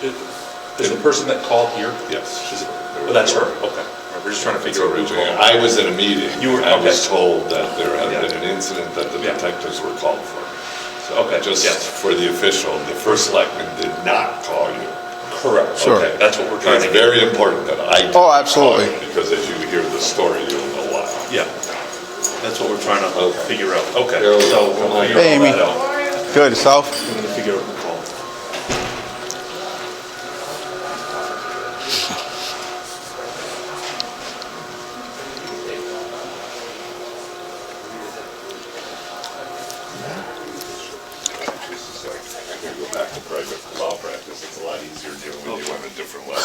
Is the person that called here? Yes. Oh, that's her, okay. We're just trying to figure out who called. I was in a meeting. You were, I okay. was told that there had Yeah. been an incident that the Yeah. detectives were called for. So Okay, just yes. for the official, the first selectman did not call you. Correct, Sure. okay, that's what we're trying It's to get. very important that I did Oh, not absolutely. call you, because as you hear the story, you'll know why. Yeah, that's what we're trying to Okay. figure out. Okay, Here we go. so we'll figure Hey, all Amy. that out. Good, self? We're gonna figure out who called. I'm gonna go back to private law practice. It's a lot easier dealing with you on a different level.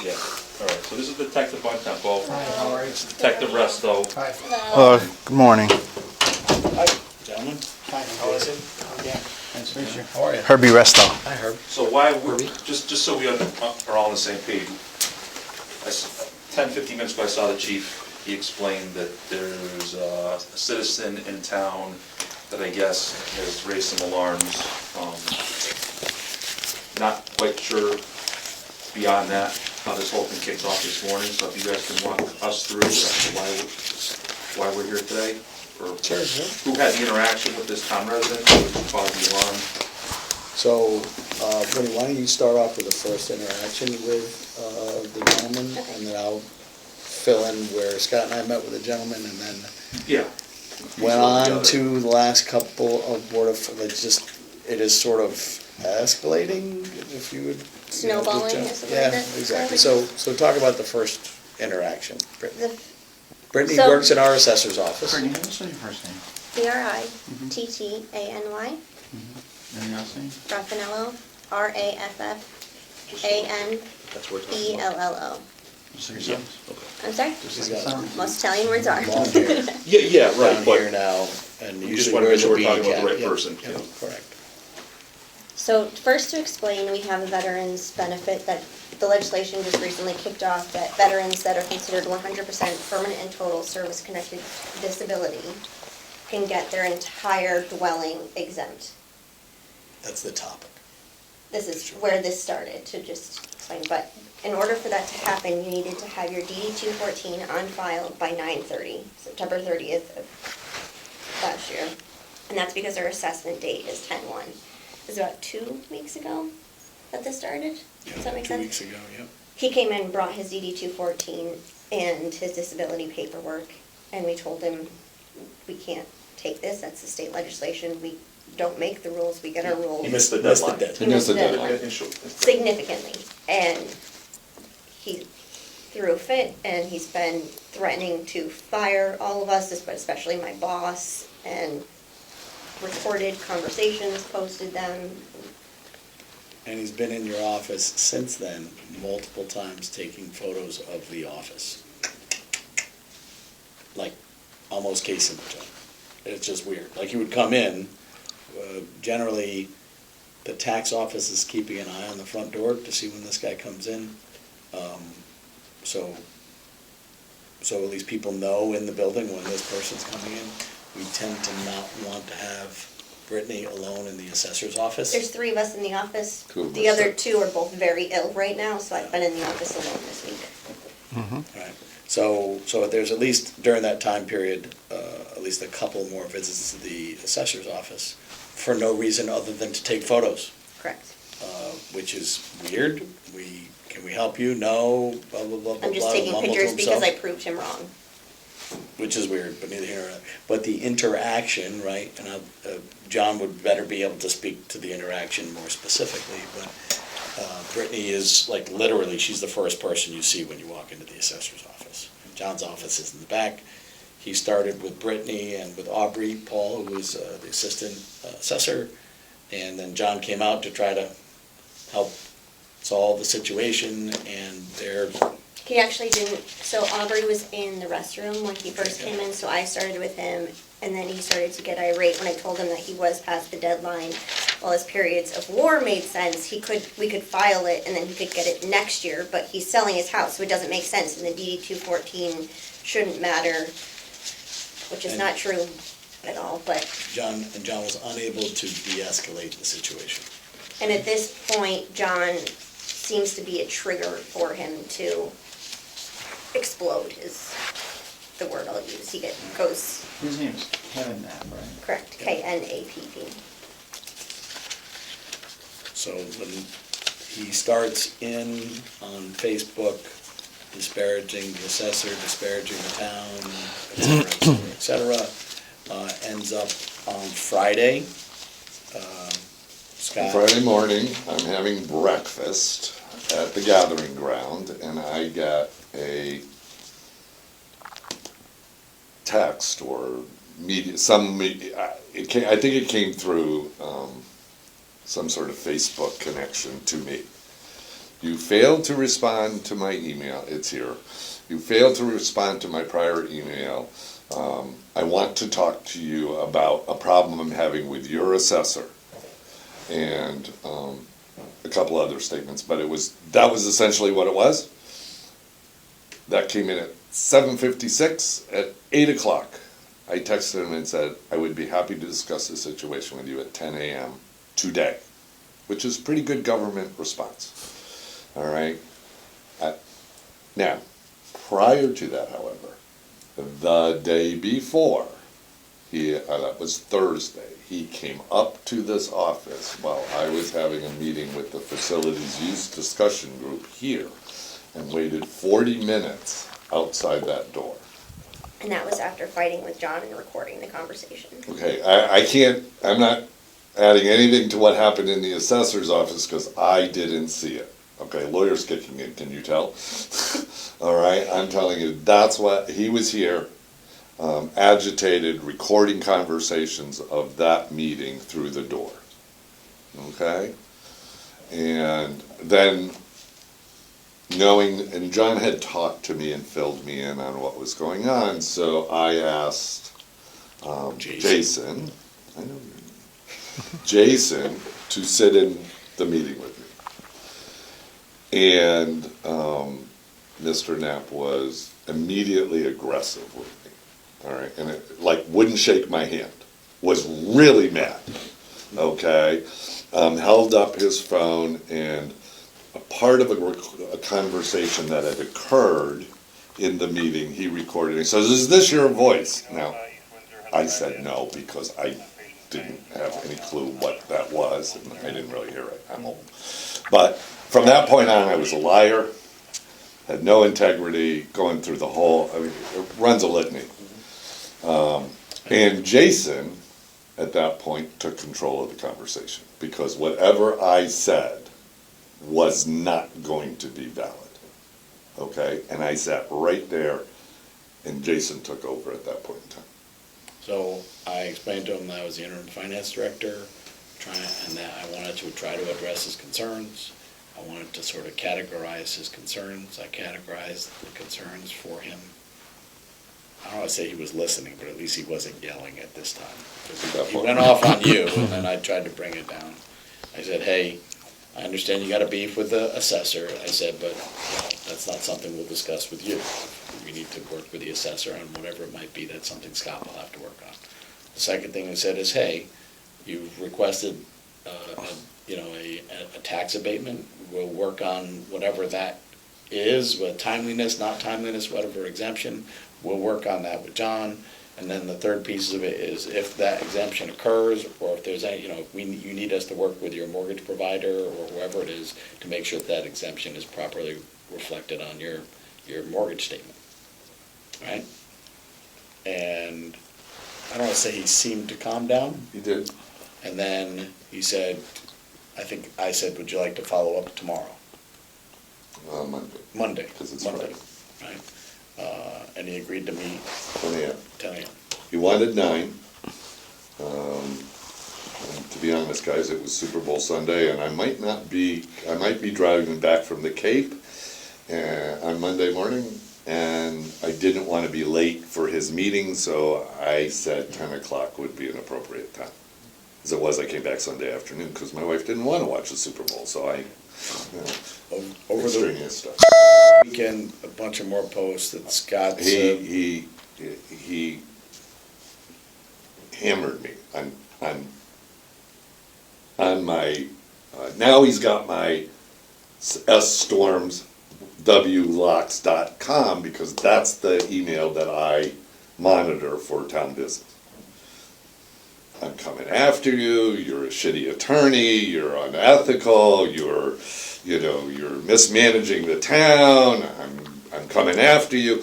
Yeah, all right, so this is Detective Bontempo. Hi, how are you? Detective Resto. Hi. Good morning. Hi, gentlemen. Hi, how is it? Yeah, nice to meet you. How are you? Herbie Resto. Hi, Herb. So why, just so we are all on the same page, 10, 15 minutes ago I saw the chief. He explained that there's a citizen in town that I guess has raised some alarms. Not quite sure beyond that how this whole thing kicked off this morning, so if you guys can walk us through why we're here today, or Sure. who had the interaction with this town resident, which caused the alarm. So, Brittney, why don't you start off with the first interaction with the gentleman, and then I'll fill in where Scott and I met with the gentleman, and then Yeah. went on to the last couple of Board of, it is sort of escalating, if you would. Snowballing or something Yeah, like that? exactly. So talk about the first interaction, Brittney. The Brittney So- works in our assessor's office. Brittney, what's your first name? BRITTANY, And your last name? Raffanello, RAFFANELLO. That's what we're talking about. Just like your sons? I'm sorry? She's got Most Italian words are. long hair Yeah, down here now, and we usually just wanna make wears sure a we're beanie talking about the cap. right Yeah, person. yeah, correct. So first to explain, we have a veterans benefit that the legislation just recently kicked off, that veterans that are considered 100% permanent and total service-connected disability can get their entire dwelling exempt. That's the topic. This is where this started, to just explain, but in order for that to happen, you needed to have your DD 214 on file by 9/30, September 30th of last year. And that's because our assessment date is 10/1. It was about 2 weeks ago that this started. Does that make sense? 2 weeks ago, yep. He came in and brought his DD 214 and his disability paperwork, and we told him, we can't take this, that's the state legislation, we don't make the rules, we get our rules. He missed the Missed the deadline. deadline. He missed the deadline. deadline significantly, and he threw a fit, and he's been threatening to fire all of us, especially my boss, and recorded conversations, posted them. And he's been in your office since then, multiple times, taking photos of the office. Like, almost case symptom. It's just weird. Like, he would come in, generally, the tax office is keeping an eye on the front door to see when this guy comes in. So at least people know in the building when this person's coming in. We tend to not want to have Brittney alone in the assessor's office. There's 3 of us in the office. Two of The us. other 2 are both very ill right now, so I've been in the office alone this week. Right. So there's at least during that time period, at least a couple more visits to the assessor's office for no reason other than to take photos, Correct. which is weird. Can we help you? No, blah, blah, blah, blah, I'm just blah, taking mumble to pictures because himself, I proved him wrong. which is weird, but neither here nor there. But the interaction, right, and John would better be able to speak to the interaction more specifically, but Brittney is, like, literally, she's the first person you see when you walk into the assessor's office. John's office is in the back. He started with Brittney and with Aubrey Paul, who was the assistant assessor, and then John came out to try to help solve the situation, and they're He actually didn't, so Aubrey was in the restroom when he first came in, so I started with him, and then he started to get irate when I told him that he was past the deadline. While his periods of war made sense, we could file it, and then he could get it next year, but he's selling his house, so it doesn't make sense, and the DD 214 shouldn't matter, which is not true at all, but, John was unable to de-escalate the situation. and at this point, John seems to be a trigger for him to explode is the word I'll use. Goes, His name's Kevin Knapp, right? correct, Knapp. So when he starts in on Facebook disparaging the assessor, disparaging the town, et cetera, ends up on Friday. Scott? Friday morning, I'm having breakfast at the gathering ground, and I got a text or media, I think it came through some sort of Facebook connection to me. You failed to respond to my email. It's here. You failed to respond to my prior email. I want to talk to you about a problem I'm having with your assessor, and a couple other statements. But that was essentially what it was. That came in at 7:56. At 8 o'clock, I texted him and said I would be happy to discuss the situation with you at 10 a.m. today, which is pretty good government response. All right. Now, prior to that, however, the day before, that was Thursday, he came up to this office while I was having a meeting with the facilities use discussion group here and waited 40 minutes outside that door. And that was after fighting with John and recording the conversation. Okay, I'm not adding anything to what happened in the assessor's office because I didn't see it. Okay, lawyer's kicking in, can you tell? All right, I'm telling you, that's what, he was here, agitated, recording conversations of that meeting through the door. Okay? And then and John had talked to me and filled me in on what was going on, so I asked Jason, I know your name, Jason, to sit in the meeting with me. And Mr. Knapp was immediately aggressive with me, all right, and it wouldn't shake my hand, was really mad, okay, held up his phone, and a part of a conversation that had occurred in the meeting, he recorded. He says, "Is this your voice?" Now, I said no because I didn't have any clue what that was, and I didn't really hear it. I'm old. But from that point on, I was a liar, had no integrity, going through the whole, it runs a litany. And Jason, at that point, took control of the conversation because whatever I said was not going to be valid, okay? And I sat right there, and Jason took over at that point in time. So I explained to him that I was the interim finance director, and that I wanted to try to address his concerns. I wanted to sort of categorize his concerns. I categorized the concerns for him. I don't want to say he was listening, but at least he wasn't yelling at this time. He went off on you, and then I tried to bring it down. I said, hey, I understand you got a beef with the assessor. I said, but that's not something we'll discuss with you. We need to work with the assessor on whatever it might be. That's something Scott will have to work on. The second thing I said is, hey, you've requested a tax abatement. We'll work on whatever that is, with timeliness, not timeliness, whatever exemption. We'll work on that with John. And then the third piece of it is if that exemption occurs, or if there's any, you need us to work with your mortgage provider or whoever it is to make sure that exemption is properly reflected on your mortgage statement, right? And I don't want to say he seemed to calm down. He did. And then he said, I said, would you like to follow up tomorrow? Monday. Monday. Because it's Monday, Friday. right? And he agreed to meet 10 a.m. 10 a.m. He wanted 9. And to be honest, guys, it was Super Bowl Sunday, and I might be driving back from the Cape on Monday morning, and I didn't want to be late for his meeting, so I said 10 o'clock would be an appropriate time. As it was, I came back Sunday afternoon because my wife didn't want to watch the Super Bowl, so Over extraneous stuff. the weekend, a bunch of more posts that Scott said. He hammered me on my, now he's got my sstormswlocks.com, because that's the email that I monitor for town business. I'm coming after you, you're a shitty attorney, you're unethical, you're mismanaging the town, I'm coming after you.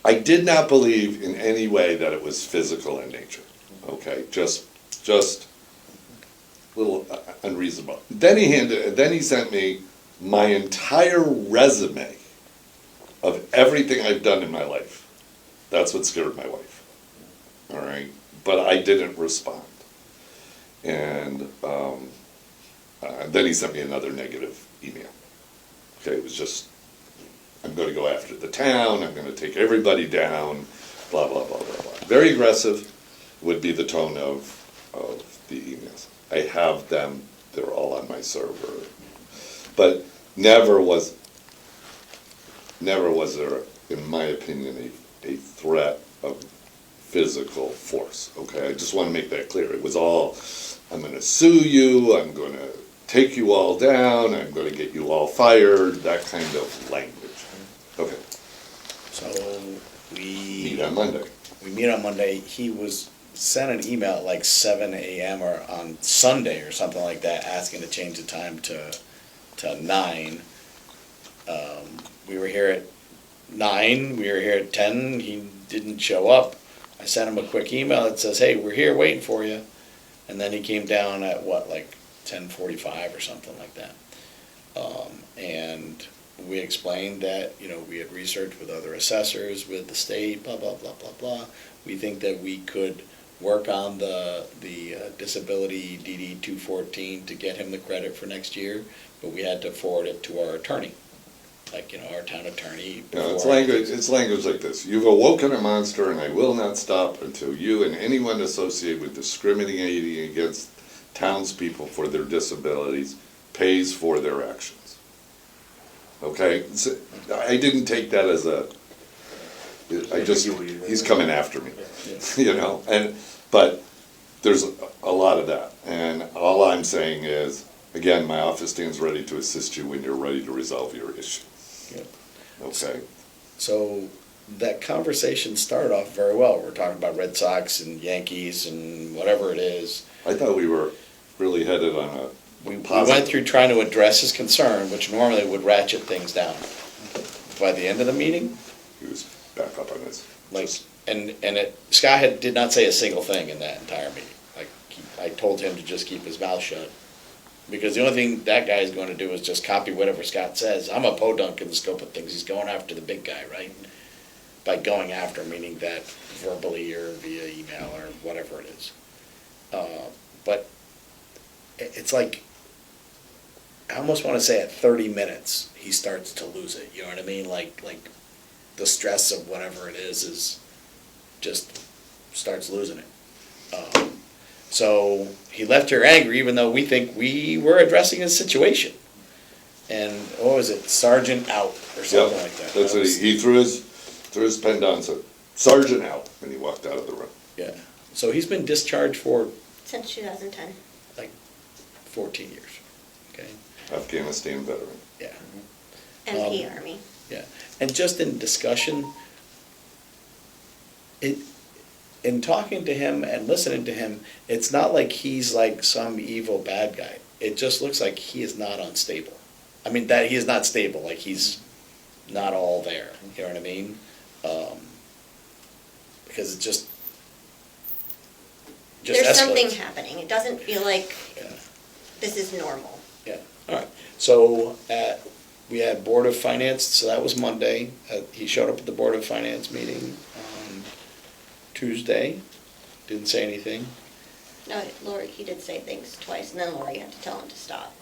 I did not believe in any way that it was physical in nature, okay? Just a little unreasonable. Then he sent me my entire resume of everything I've done in my life. That's what scared my wife, all right? But I didn't respond. And then he sent me another negative email. Okay, it was just, I'm going to go after the town, I'm going to take everybody down, blah, blah, blah, blah, blah. Very aggressive would be the tone of the emails. I have them, they're all on my server. But never was there, in my opinion, a threat of physical force, okay? I just want to make that clear. It was all, I'm going to sue you, I'm going to take you all down, I'm going to get you all fired, that kind of language. Okay. So Meet on Monday. we meet on Monday. He was sent an email at like 7 a.m. or on Sunday or something like that, asking to change the time to 9. We were here at 9, we were here at 10, he didn't show up. I sent him a quick email that says, hey, we're here waiting for you. And then he came down at what, like 10:45 or something like that. And we explained that, we had researched with other assessors, with the state, blah, blah, blah, blah, blah. We think that we could work on the disability DD 214 to get him the credit for next year, but we had to forward it to our attorney, our town attorney. No, it's language like this. You've awoken a monster, and I will not stop until you and anyone associated with discriminating against townspeople for their disabilities pays for their actions. Okay? So, I didn't take that as he's coming after me, but there's a lot of that. And all I'm saying is, again, my office stands ready to assist you when you're ready to resolve your issue. Yep. Okay? So that conversation started off very well. We're talking about Red Sox and Yankees and whatever it is. I thought we were really headed on a We positive. went through trying to address his concern, which normally would ratchet things down. By the end of the meeting, He was back up on this. Scott did not say a single thing in that entire meeting. I told him to just keep his mouth shut. Because the only thing that guy is going to do is just copy whatever Scott says. I'm a podunk in the scope of things. He's going after the big guy, right? By going after, meaning that verbally or via email or whatever it is. But it's like, I almost want to say at 30 minutes, he starts to lose it. You know what I mean? Like the stress of whatever it is just starts losing it. So he left here angry, even though we think we were addressing his situation. And what was it, Sergeant out or something like that? That's what he threw his pen down and said, "Sergeant out," and he walked out of the room. Yeah. So he's been discharged for Since 2010. like 14 years. Okay. Afghanistan veteran. Yeah. MP Army. Yeah. And just in discussion, in talking to him and listening to him, it's not like he's like some evil bad guy. It just looks like he is not unstable. I mean, that he is not stable, like he's not all there. You know what I mean? Because it just There's escalates. something happening. It doesn't feel like Yeah. this is normal. Yeah, all right. So we had Board of Finance, so that was Monday. He showed up at the Board of Finance meeting on Tuesday, didn't say anything. No, Lori, he did say things twice, and then Lori had to tell him to stop.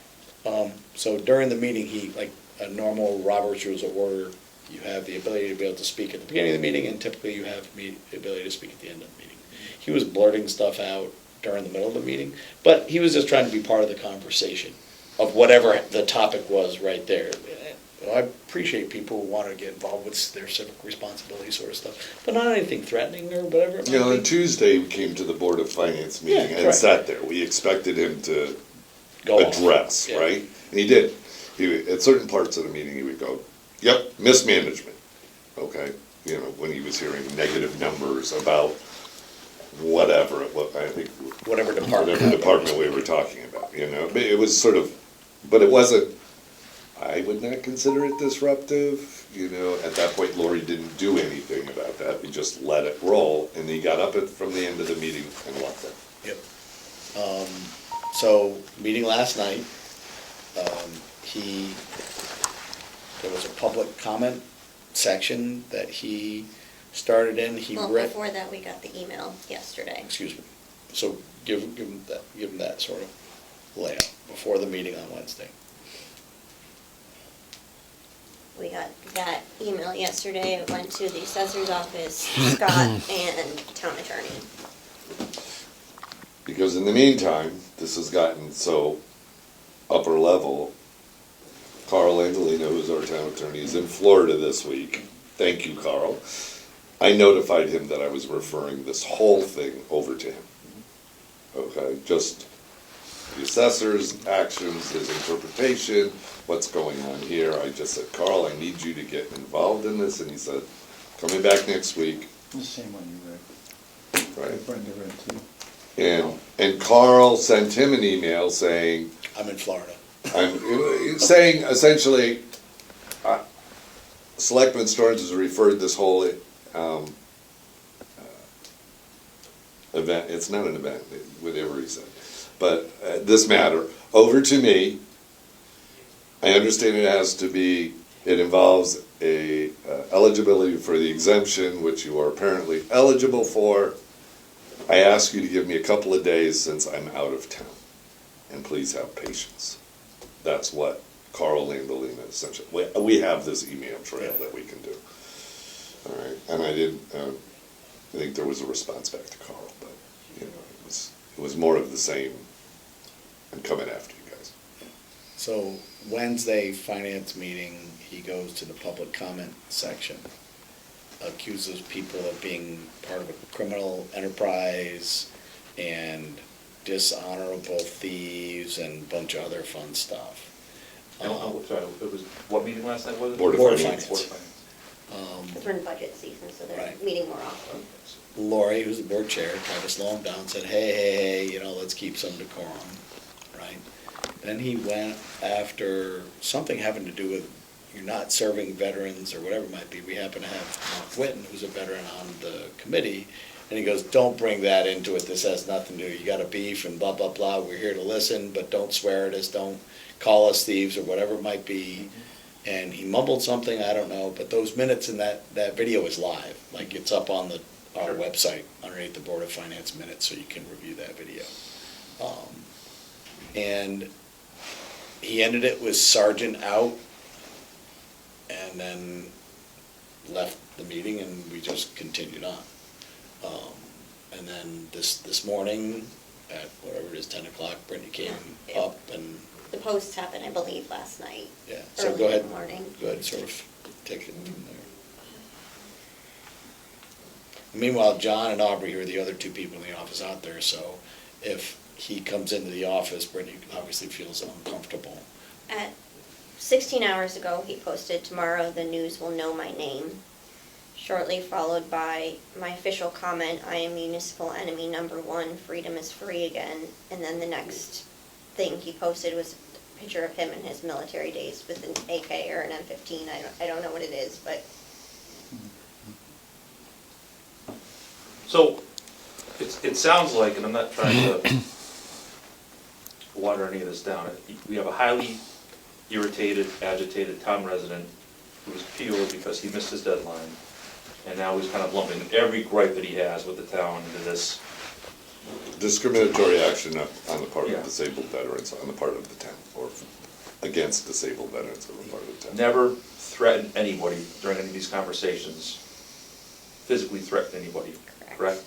So during the meeting, like a normal Robert's Rules of Order, you have the ability to be able to speak at the beginning of the meeting, and typically you have the ability to speak at the end of the meeting. He was blurting stuff out during the middle of the meeting, but he was just trying to be part of the conversation of whatever the topic was right there. I appreciate people who want to get involved with their civic responsibility sort of stuff, but not anything threatening or whatever it might be. On Tuesday, we came to the Board of Finance meeting Yeah, and correct. sat there. We expected him to Go on. address, Yeah. right? And he did. at certain parts of the meeting, he would go, yep, mismanagement, okay? You know, when he was hearing negative numbers about whatever, I think. Whatever department. Whatever department we were talking about, you know, but it was sort of, but it wasn't, I would not consider it disruptive, you know, at that point Lori didn't do anything about that, we just let it roll, and he got up from the end of the meeting and walked out. Yep. So, meeting last night, there was a public comment section that he started in, he Well, read. before that, we got the email yesterday. Excuse me, so give him that sort of layout before the meeting on Wednesday. We got that email yesterday, it went to the assessor's office, Scott, and town attorney. Because in the meantime, this has gotten so upper level. Carl Angelino, who's our town attorney, is in Florida this week. Thank you, Carl. I notified him that I was referring this whole thing over to him. Okay, just the assessor's actions, his interpretation, what's going on here. I just said, Carl, I need you to get involved in this, and he said, coming back next week. The same one you read. Right. Brenda read too. And Carl sent him an email saying, I'm in Florida. I'm saying essentially, Selectman Storms has referred this whole event, it's not an event, whatever he said, but this matter, over to me. I understand it involves a eligibility for the exemption, which you are apparently eligible for. I ask you to give me a couple of days since I'm out of town, and please have patience. That's what Carl Landolina essentially, we have this email trail that we can do. All right, and I think there was a response back to Carl, but, you know, it was more of the same, I'm coming after you guys. So Wednesday finance meeting, he goes to the public comment section, accuses people of being part of a criminal enterprise and dishonorable thieves and a bunch of other fun stuff. I don't know, sorry, it was, what meeting last night was it? Board of Finance. Board of Finance. It's in budget season, so they're Right. meeting more often. Lori, who's the board chair, tried to slow him down, said, hey, you know, let's keep some decorum, right? Then he went after something having to do with you're not serving veterans or whatever it might be. We happen to have Mark Whitten, who's a veteran on the committee, and he goes, don't bring that into it, this has nothing to do, you got a beef and blah, blah, blah, we're here to listen, but don't swear at us, don't call us thieves or whatever it might be. And he mumbled something, I don't know, but those minutes in that video is live, like it's up on our website underneath the Board of Finance minutes, so you can review that video. And he ended it with Sergeant out, and then left the meeting, and we just continued on. And then this morning, at whatever it is, 10 o'clock, Brittney came Yeah. up and, The posts happened, I believe, last night. yeah, so Early go ahead. in the morning. Go ahead, sort of take it from there. Meanwhile, John and Aubrey are the other two people in the office out there, so if he comes into the office, Brittney obviously feels uncomfortable. At 16 hours ago, he posted, tomorrow the news will know my name. Shortly followed by my official comment, I am municipal enemy #1, freedom is free again. And then the next thing he posted was a picture of him in his military days with an AK or an M15. I don't know what it is, but So, it sounds like, and I'm not trying to water any of this down, we have a highly irritated, agitated town resident who was PO'd because he missed his deadline, and now he's kind of lumping every gripe that he has with the town into this. Discriminatory action on the part Yeah. of disabled veterans, on the part of the town, or against disabled veterans on the part of the town. Never threatened anybody during any of these conversations, physically threatened anybody, correct?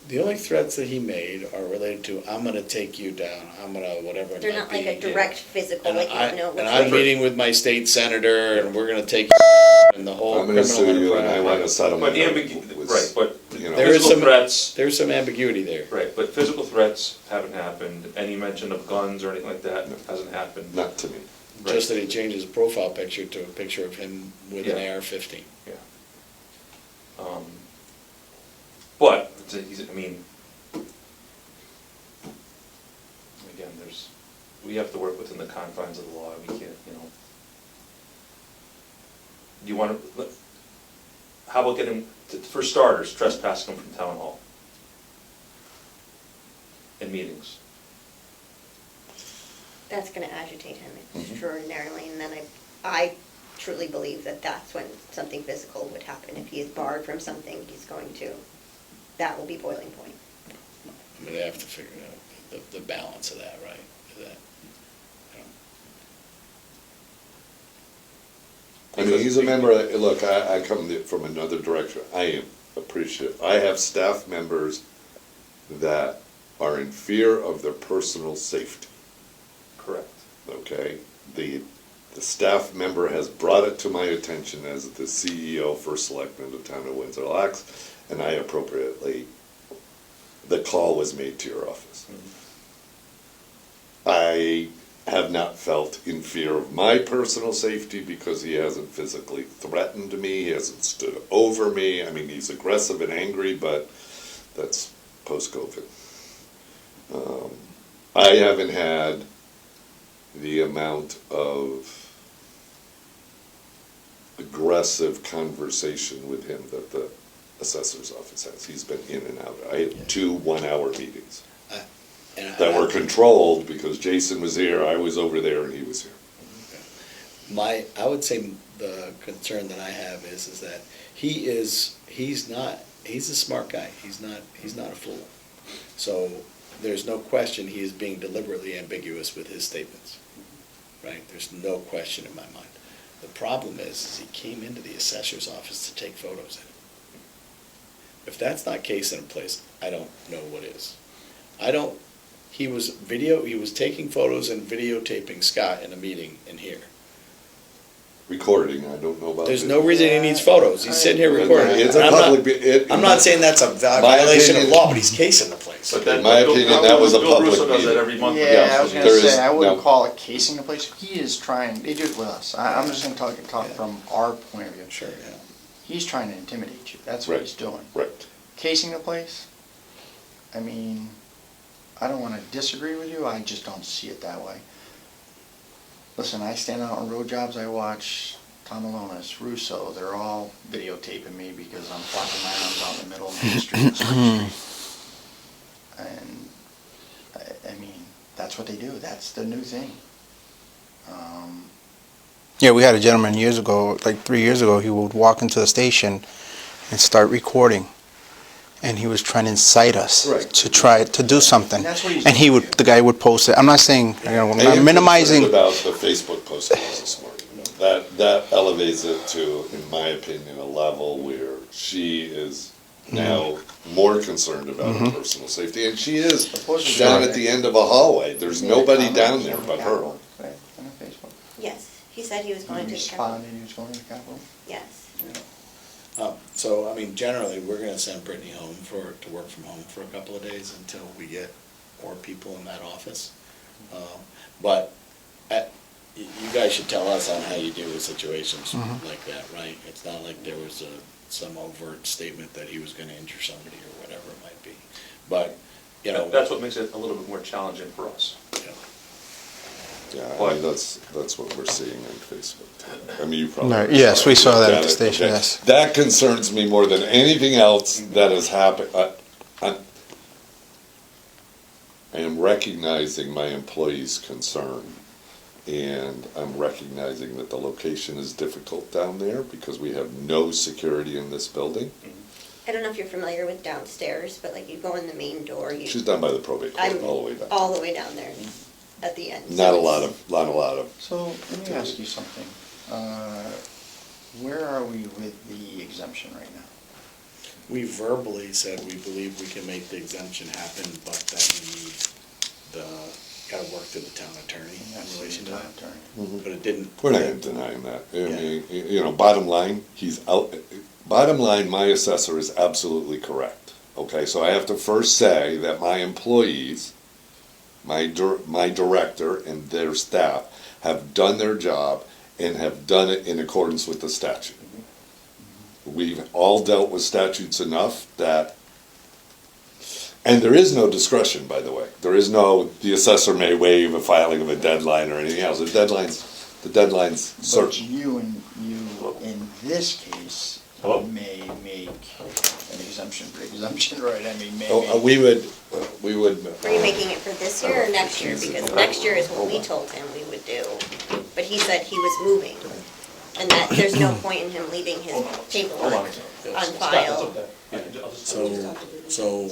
The only threats that he made are related to, I'm gonna take you down, I'm gonna, whatever it they're might not like be. a direct physical, And like you know. and I'm meeting with my state senator, and we're gonna take and the whole I'm gonna criminal sue you and I want a enterprise. settlement. But right, but you know. There is physical some- threats, There's some ambiguity there. right, but physical threats haven't happened. Any mention of guns or anything like that hasn't happened. Not to me. just that he changed his profile picture to a picture of him with an Yeah. AR-15. Yeah. But, I mean, again, we have to work within the confines of the law, we can't, Do you want to, how about getting, for starters, trespassing him from town hall? In meetings? That's gonna agitate him Mhm. extraordinarily, and then I truly believe that that's when something physical would happen. If he is barred from something, that will be boiling point. I mean, they have to figure out the balance of that, right? I mean, he's a member, look, I come from another direction. I am appreciative. I have staff members that are in fear of their personal safety, Correct. okay? The staff member has brought it to my attention as the CEO, first selectman of the town of Windsor Locks, and I appropriately, the call was made to your office. I have not felt in fear of my personal safety because he hasn't physically threatened me, he hasn't stood over me. I mean, he's aggressive and angry, but that's post-COVID. I haven't had the amount of aggressive conversation with him that the assessor's office has. He's been in and out. I had 2 one-hour meetings that were controlled because Jason was here, I was over there, and he was here. I would say the concern that I have is that he's a smart guy. He's not a fool. So there's no question he is being deliberately ambiguous with his statements, right? There's no question in my mind. The problem is he came into the assessor's office to take photos. If that's not case in place, I don't know what is. He was taking photos and videotaping Scott in a meeting in here. Recording, I don't know about. There's no reason he needs photos. He's sitting here recording. It's a And public. I'm not saying that's a violation of law, but he's casing the place. But In my opinion, that was a Bill public Russo does that meeting. every month. Yeah, I was gonna there is say, I wouldn't no- call it casing the place. He is trying, they do it with us. I'm just gonna talk from our point of view. Sure, yeah. He's trying to intimidate you. That's what Right. he's doing. Right. Casing the place, I mean, I don't wanna disagree with you, I just don't see it that way. Listen, I stand out on road jobs, I watch Tom Alonis, Russo, they're all videotaping me because I'm flopping my arms out in the middle of the street in Spring Street. And, I mean, that's what they do, that's the new thing. Yeah, we had a gentleman years ago, like 3 years ago, he would walk into the station and start recording. And he was trying to incite us Right. to try to do something. And that's what he's And doing. the guy would post it. I'm not saying, I'm I am not minimizing. concerned about the Facebook postings this morning. That elevates it to, in my opinion, a level where she is now more concerned about her personal safety, and she is Supposedly- down at the end of a hallway. There's He made a nobody comment down on there the but her. Capitol, right, on Facebook. Yes, he said he was going to He the Capitol. responded, he was going to the Capitol. Yes. So, I mean, generally, we're gonna send Brittney home to work from home for a couple of days until we get more people in that office. But you guys should tell us on how you deal with situations like that, right? It's not like there was some overt statement that he was gonna injure somebody or whatever it might be. But, you know. That's what makes it a little bit more challenging for us. you know, Yeah, I mean, that's what we're seeing on Facebook. I mean, you probably. Right, yes, we saw that at the it. station, Okay. yes. That concerns me more than anything else that has happened. I am recognizing my employees' concern, and I'm recognizing that the location is difficult down there because we have no security in this building. I don't know if you're familiar with downstairs, but like you go in the main door, She's down by the probate court, I'm all the way down. all the way down there at the end. Not a So lot it's- of. So, let me ask you something. Where are we with the exemption right now? we verbally said we believe we can make the exemption happen, but that we need gotta work through the town attorney And in that's relation to the that. town Mm-hmm. But it didn't. We're not denying that. I Yeah. mean, you know, bottom line, he's out, bottom line, my assessor is absolutely correct. Okay, so I have to first say that my employees, my director and their staff have done their job and have done it in accordance with the statute. We've all dealt with statutes enough that, and there is no discretion, by the way. There is no, the assessor may waive a filing of a deadline or anything else. The deadline's But certain. you, in this case, Hello? may make an exemption for exemption, right? I mean, may Oh, make. we would. Were you making it for this year or next year? Because next year is what we told him we would do. But he said he was moving, and that there's no point in him leaving his paperwork on file. So,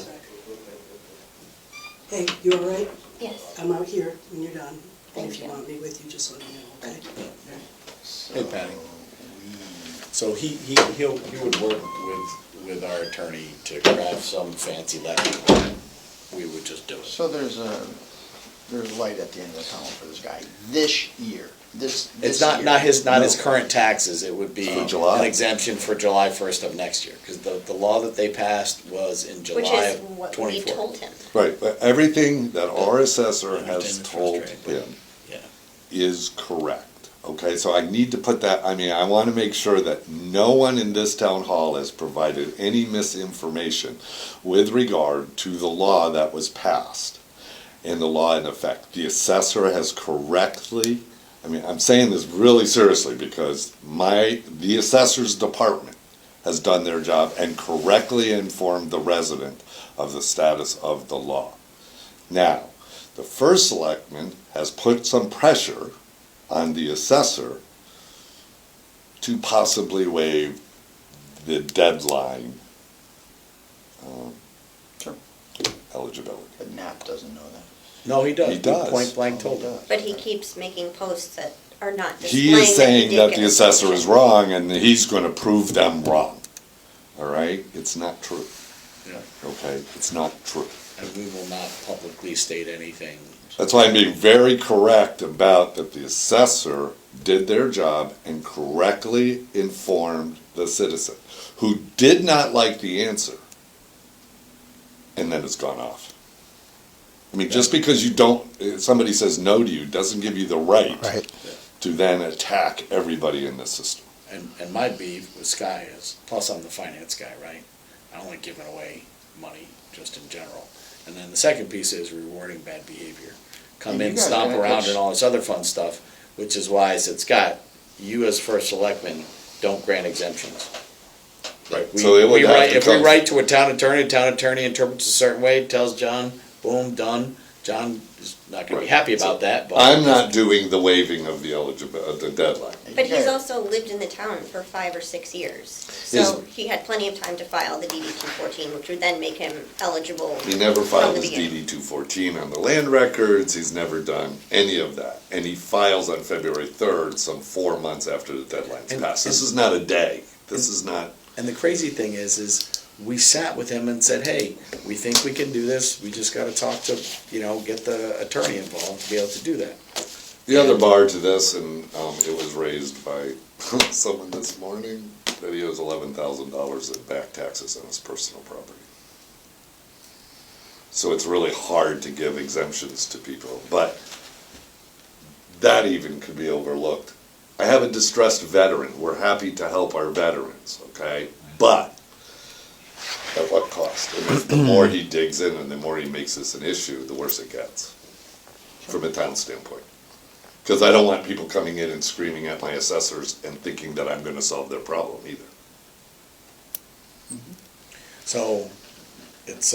Hey, you all right? Yes. I'm out here when you're done. And Thank if you you. want me with you, just let me know, okay? hey Patty, so he would work with our attorney to craft some fancy letter. We would just do it. So there's light at the end of the tunnel for this guy this year, this It's year. not his No. current taxes, it would be For July. an exemption for July 1st of next year, because the law that they passed was in Which July is of what we '24. told him. Right, but everything that our assessor has Understand the told first grade, him Yeah, is correct. Okay, so I need to put that, I want to make sure that no one in this town hall has provided any misinformation with regard to the law that was passed and the law in effect. The assessor has correctly, I'm saying this really seriously because the assessor's department has done their job and correctly informed the resident of the status of the law. Now, the first selectman has put some pressure on the assessor to possibly waive the deadline Sure. eligibility. But Knapp doesn't know that. no, he does. He does. Point blank told him. But he keeps making posts that are not He displaying is saying did that get the a assessor is sanction. wrong and he's gonna prove them wrong. All right? It's not true, Yeah. okay? It's not true. And we will not publicly state anything. That's why I'm being very correct about that the assessor did their job and correctly informed the citizen who did not like the answer and then it's gone off. Just because somebody says no to you doesn't give you the right Right. to then attack everybody in the system. And my beef with Sky is, plus I'm the finance guy, right? I don't like giving away money, just in general. And then the second piece is rewarding bad behavior. Come And you in, guys stomp are- around and all this other fun stuff, which is why I said, Scott, you as first selectman, don't grant exemptions. Right. We- So it would we have write- to If we come- write to a town attorney interprets a certain way, tells John, boom, done. John is not gonna be Right. happy about that, but. I'm not doing the waiving of the the deadline. But he's Okay. also lived in the town for 5 or 6 years. So he had plenty of time to file the DD 214, which would then make him eligible. He never from filed the his beginning. DD 214 on the land records, he's never done any of that. And he files on February 3rd, some 4 months after the deadline's And- passed. This is not a day, this is not, And the crazy thing is we sat with him and said, hey, we think we can do this, we just gotta talk to, get the attorney involved to be able to do that. the other bar to this, and it was raised by someone this morning, that he owes $11,000 in back taxes on his personal property. So it's really hard to give exemptions to people, but that even could be overlooked. I have a distressed veteran, we're happy to help our veterans, okay? But at what cost? And if the more he digs in and the more he makes this an issue, the worse it gets, from a town standpoint. Because I don't want people coming in and screaming at my assessors and thinking that I'm gonna solve their problem either. So, it's,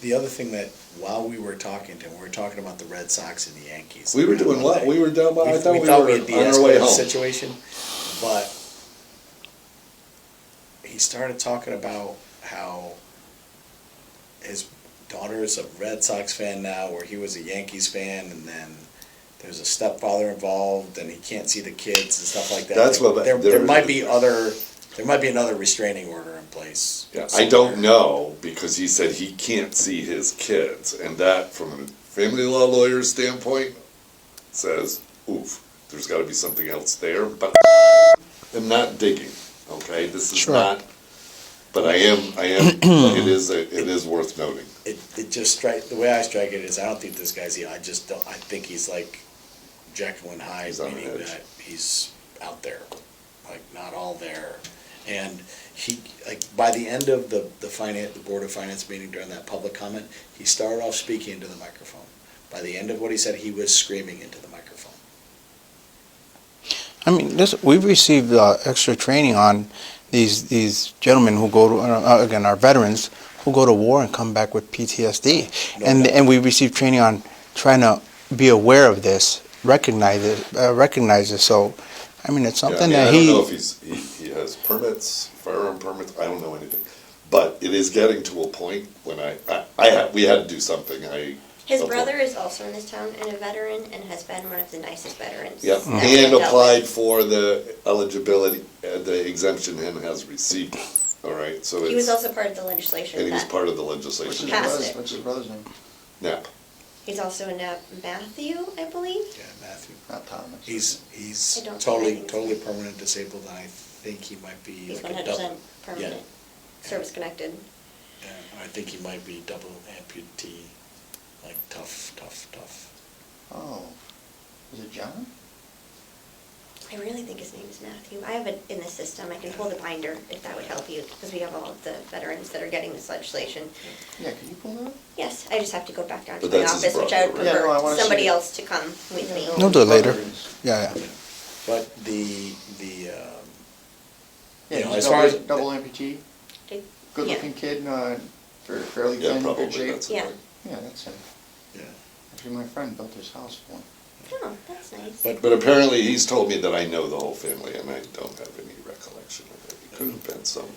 the other thing that, while we were talking to him, we were talking about the Red Sox and the Yankees. We were doing what? We were down by, I thought we were thought on we our had way de-escalated the home. situation, but he started talking about how his daughter is a Red Sox fan now, where he was a Yankees fan, and then there's a stepfather involved, and he can't see the kids and stuff like that. That's what- There might be another restraining order in place. Yeah, I somewhere. don't know, because he said he can't see his kids, and that, from a family law lawyer's standpoint, says, oof, there's gotta be something else there, but I'm not digging, okay? This is Sure. not, But it is worth noting. It just the way I strike it is, I don't think this guy's, I think he's like Jekyll and Hyde, He's on meaning edge. that he's out there, like not all there. And he, like, by the end of the Board of Finance meeting during that public comment, he started off speaking into the microphone. By the end of what he said, he was screaming into the microphone. I mean, we've received extra training on these gentlemen who go to, again, our veterans, who go to war and come back with PTSD. No and doubt. and we received training on trying to be aware of this, recognize it. So, I mean, it's something Yeah, I that mean, I don't know if he has permits, firearm permits, I don't know anything. But it is getting to a point when we had to do something. His brother is also in this town and a veteran and has been one of the nicest veterans. Yep, that and we've dealt applied with. for the eligibility, the exemption, and has received it, all right? So He was it's, also part of the legislation. and he was that- part of the What's legislation. his Passed brother's, it. what's his brother's name? Nap. He's also in Matthew, I believe. Yeah, Matthew. Not Thomas. He's I don't totally, think so. totally permanent disabled, and I think he might be He's like a 100% double. permanent, service connected. Yeah, I think he might be double amputee, like tough. Oh, is it John? I really think his name is Matthew. I have it in the system. I can pull the binder if that would help you, because we have all of the veterans that are getting this legislation. Yeah, can you pull that up? Yes, I just have to go back down to But my that's his office, which I would brother, right? Yeah, no, I prefer wanna somebody see it. else to come with me. We'll do it later. Brother is- Yeah. But Yeah, You know, he's as far as- double amputee, It- good-looking kid, fairly Yeah, thin, probably, good shape. that's Yeah. it. Yeah, that's him. yeah. Actually, my friend built his house for him. Oh, that's nice. But apparently, he's told me that I know the whole family, and I don't have any recollection of it. It could have been some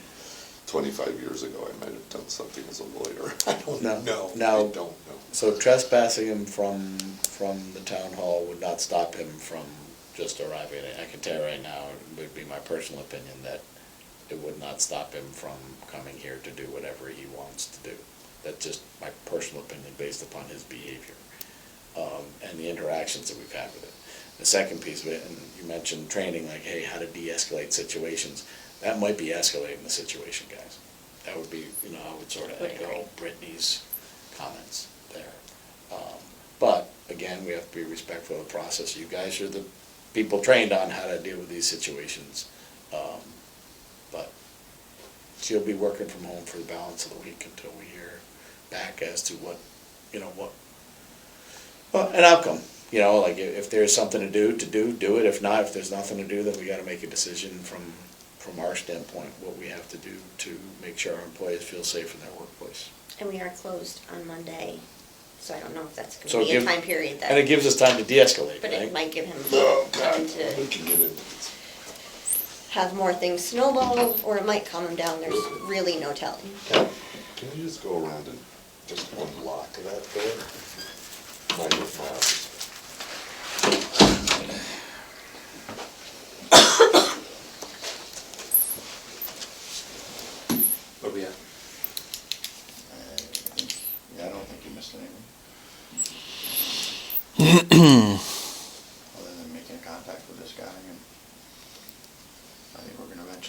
25 years ago, I might have done something as a lawyer. I don't No. know. Now- I don't know. So trespassing him from the town hall would not stop him from just arriving. I can tell you right now, it would be my personal opinion that it would not stop him from coming here to do whatever he wants to do. That's just my personal opinion based upon his behavior, and the interactions that we've had with it. The second piece of it, and you mentioned training, like, hey, how to de-escalate situations. That might be escalating the situation, guys. That would be, I would sort of Would agree. echo Brittney's comments there. But, again, we have to be respectful of the process. You guys are the people trained on how to deal with these situations. But she'll be working from home for the balance of the week until we hear back as to what, an outcome. Like, if there's something to do it. If not, if there's nothing to do, then we gotta make a decision from our standpoint, what we have to do to make sure our employees feel safe in their workplace. And we are closed on Monday, so I don't know if that's So going to be a give- time period And it that, gives us time to de-escalate, but it right? might give him Oh, God, time we to can get into this. have more things snowball, or it might calm him down. There's really no telling. Can you just go around and just unlock that door? Mind if not? Where we at? Yeah, I don't think you missed anything. Other than making contact with this guy, and I think we're gonna have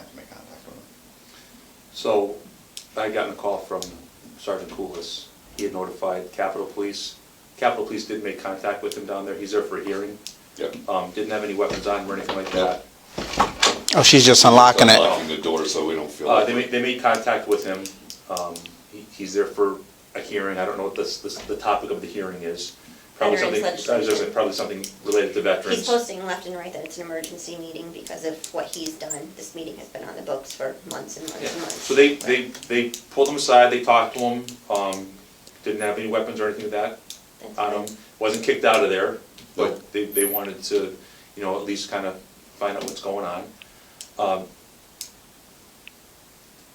to make contact with him. So, I got a call from Sergeant Koulis. He had notified Capitol Police. Capitol Police did make contact with him down there. He's there for a hearing. Yep. Didn't have any weapons on him or anything like that. Oh, she's just unlocking it. Unlocking the door so we don't feel like. They made contact with him. He's there for a hearing. I don't know what the topic of the hearing is. Probably Veterans something, legislation. probably something related to veterans. He's posting left and right that it's an emergency meeting because of what he's done. This meeting has been on the books for months and months Yeah. and months. So they pulled him aside, they talked to him, didn't have any weapons or anything like that That's on good. him. Wasn't kicked out of there, Nope. but they wanted to, at least kind of find out what's going on.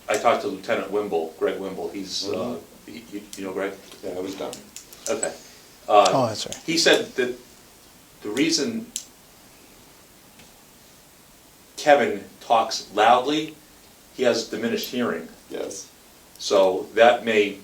I talked to Lieutenant Wimble, Greg Wimble, he's, you know Greg? Yeah, I was done. Okay. Oh, that's right. He said that the reason Kevin talks loudly, he has diminished hearing. Yes. So that may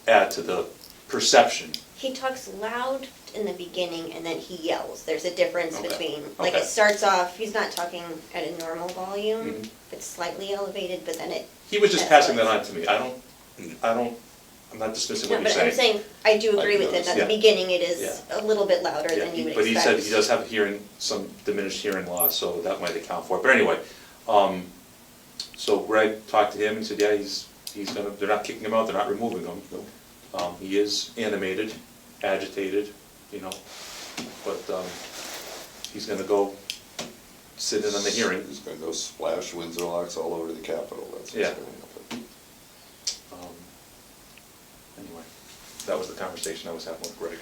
add to the perception. He talks loud in the beginning and then he yells. There's a difference Okay. between, like Okay. it starts off, he's not talking at a normal volume. Mhm. It's slightly elevated, but then it. He was just passing that on to me. I'm not dismissing No, what you're but I'm saying. saying, I do agree with it. At the Yeah. beginning, it is Yeah. a little bit louder Yeah, than you would but he expect. said he does have a hearing, some diminished hearing loss, so that might account for it. But anyway, so Greg talked to him and said, yeah, he's gonna, they're not kicking him out, they're not removing him. He is animated, agitated, you know, but he's gonna go sit in on the hearing. He's gonna go splash Windsor locks all over the Capitol, that's what's Yeah. gonna happen. Anyway, that was the conversation I was having with Greg.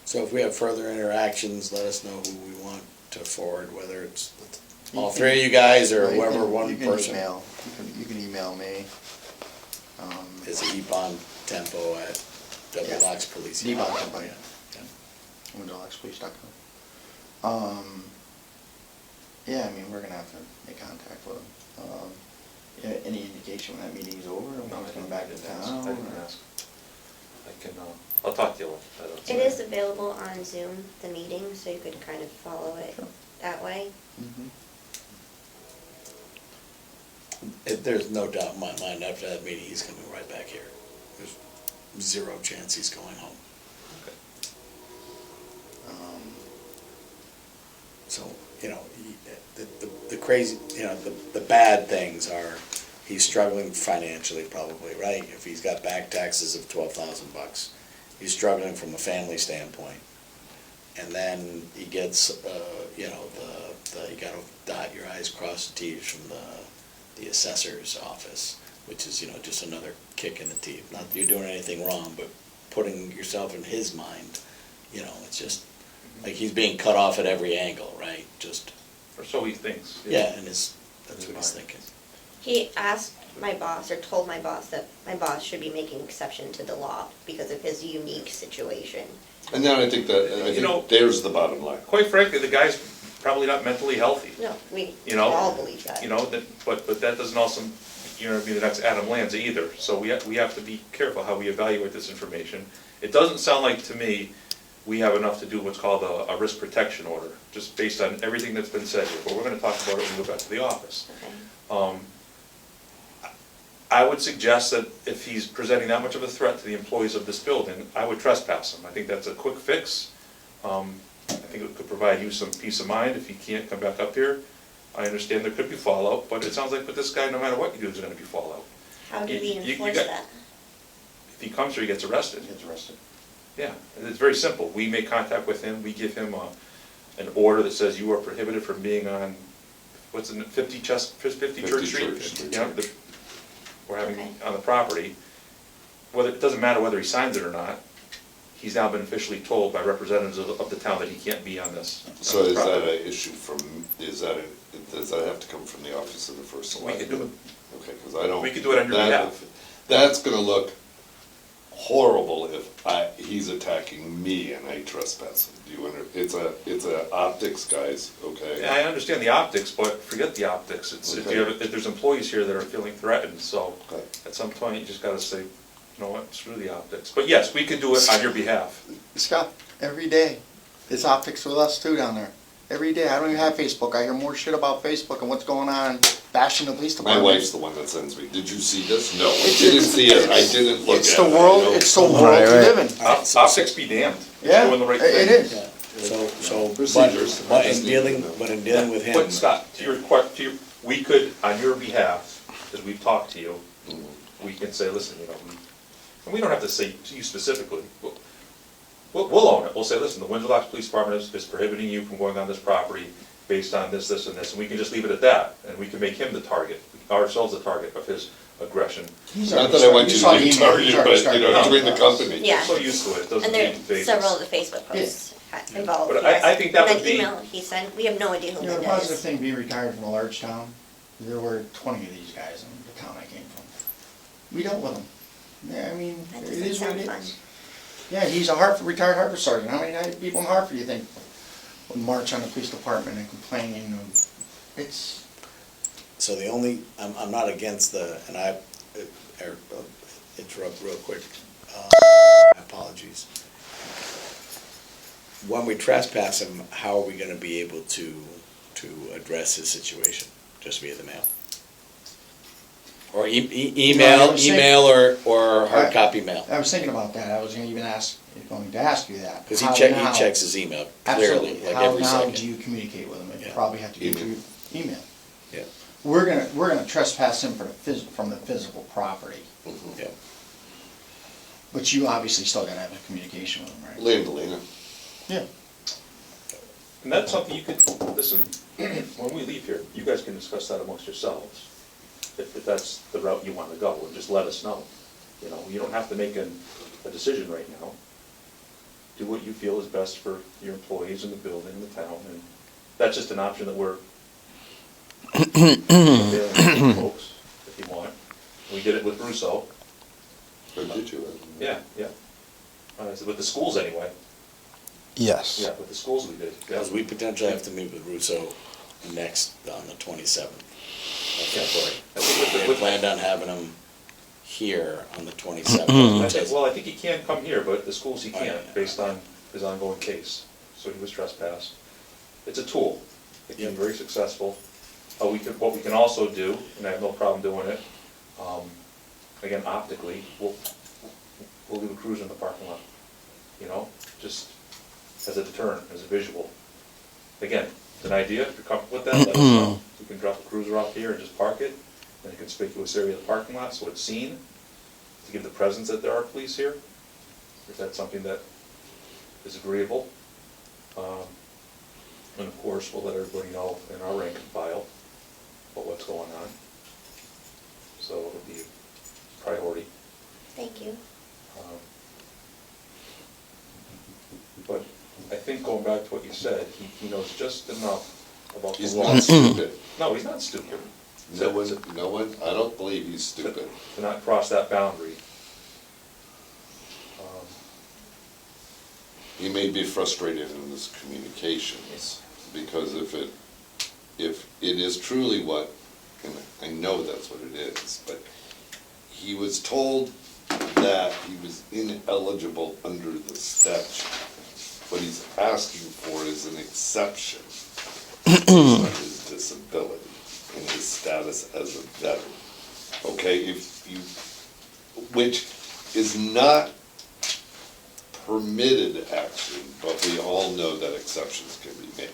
So if we have further interactions, let us know who we want to forward, whether it's all three of you guys or You whoever, can- one you can person. email. You can email me. Is EPON Tempo at Yeah. WLOX Police. EPON Tempo, yeah. Yeah. WindowLocksPolice.com. Yeah, I mean, we're gonna have to make contact with them. Yeah, any indication when that meeting's over, and when he's coming back to I town? didn't or- ask. I can, I'll talk to you. It is available on Zoom, the meeting, so you could kind of follow it Sure. that way. Mhm. There's no doubt in my mind, after that meeting, he's coming right back here. There's zero chance he's going home. Um, So, you know, the crazy, you know, the bad things are, he's struggling financially probably, right? If he's got back taxes of $12,000, he's struggling from a family standpoint. And then he gets, you know, you gotta dot your i's, cross the t's from the assessor's office, which is, you know, just another kick in the teeth. Not that you're doing anything wrong, but putting yourself in his mind, you know, it's just, like he's being cut off at every angle, right? Just, Or so he thinks. yeah, and that's what he's thinking. He asked my boss, or told my boss, that my boss should be making exception to the law because of his unique situation. And then I think You know- there's the bottom line. Quite frankly, the guy's probably not mentally healthy. No, we You know, all believe that. You know, but that doesn't also, you know, be the next Adam Lanza either. So we have to be careful how we evaluate this information. It doesn't sound like to me we have enough to do what's called a risk protection order, just based on everything that's been said here. But we're gonna talk about it when we go back to the office. Okay. I would suggest that if he's presenting that much of a threat to the employees of this building, I would trespass him. I think that's a quick fix. I think it could provide you some peace of mind if he can't come back up here. I understand there could be fallout, but it sounds like with this guy, no matter what you do, there's gonna be fallout. How do we You enforce got- that? If he comes here, he gets arrested. Gets arrested. Yeah, and it's very simple. We make contact with him, we give him an order that says you are prohibited from being on, what's in it, 50 Church 50 Street? Church Street. Yeah, we're having, Okay. on the property. Whether, it doesn't matter whether he signs it or not, he's now been officially told by representatives of the town that he can't be on this. So on this is that property. an issue does that have to come from the office of the first We selectman? could do it. Okay, because I don't. We could do it on your that- behalf. That's gonna look horrible if he's attacking me and I trespass him. Do you it's a optics, guys, okay? Yeah, I understand the optics, but forget the optics. It's, if there's employees here that are feeling threatened, so Okay. at some point, you just gotta say, you know what, screw the optics. But yes, we could do it on your behalf. Scott, every day, it's optics with us too down there. Every day, I don't even have Facebook, I hear more shit about Facebook and what's going on, bashing the police My department. wife's the one that sends me, did you see this? No, I didn't see it, I didn't look at it. It's the world, I know. it's the world Right, we right. live in. Optics be damned. It's Yeah, doing the right it thing. is. Yeah, so, Procedures. but in dealing with him. But Scott, we could, on your behalf, as we've talked to you, we can say, listen, you know, and we don't have to say to you specifically, we'll own it. We'll say, listen, the Windsor Locks Police Department is prohibiting you from going on this property based on this, this, and this, and we can just leave it at that, and we can make him the target, ourselves the target of his aggression. Not that I want you to be targeted, but, you know, between the company. Yeah. We're so used to it, it doesn't And mean there's several of the Facebook posts involved. But yes. I think that And would be- email he sent, we have no idea who You know, the Linda positive is. thing, being retired from a large town, there were 20 of these guys in the town I came from. We dealt with them. Yeah, I mean, That it doesn't is what sound it fun. is. Yeah, he's a retired Hartford sergeant. How many people in Hartford do you think would march on the police department and complaining? It's, So the only, I'm not against and Eric, interrupt real quick. Apologies. When we trespass him, how are we gonna be able to address his situation? Just via the mail? Or No, I email, was saying- email or hard copy mail? I was thinking about that, I was going to ask you that. Because How he now- checks his email clearly, Absolutely, like how every now second. do you communicate with him? You Yeah. probably have to do Email. through email. Yeah. We're gonna trespass him from the physical property, Yeah. but you obviously still gotta have a communication with him, right? Landolina. Yeah. And that's something you could, listen, when we leave here, you guys can discuss that amongst yourselves. If that's the route you want to go, and just let us know. You know, you don't have to make a decision right now. Do what you feel is best for your employees in the building, in the town, and that's just an option that we're availing to you folks, if you want. We did it with Russo. Or did you? Yeah. With the schools anyway. Yes. Yeah, with the schools we did. Yeah. Because we potentially have to meet with Russo next, on the 27th of February. I think We with had planned on having him here on the 27th. Well, I think he can come here, but the schools he Oh, yeah. can't, based on his ongoing case. So he was trespassed. It's a tool. It can be Yep. very successful. What we can also do, and I have no problem doing it, again, optically, we'll leave a cruiser in the parking lot. You know, just as a deterrent, as a visual. Again, it's an idea, if you're comfortable with that, let us know. We can drop a cruiser off here and just park it in a conspicuous area of the parking lot, so it's seen, to give the presence that there are police here, if that's something that is agreeable. And of course, we'll let everybody know in our rank and file about what's going on. So it'll be a priority. Thank you. But I think going back to what you said, he knows just enough about the He's law. not stupid. No, he's not stupid. No one, I don't believe he's stupid. To not cross that boundary. He may be frustrated in his communications, because if it is truly what, and I know that's what it is, but he was told that he was ineligible under the statute. What he's asking for is an exception based on his disability and his status as a veteran. Okay, which is not permitted actually, but we all know that exceptions can be made.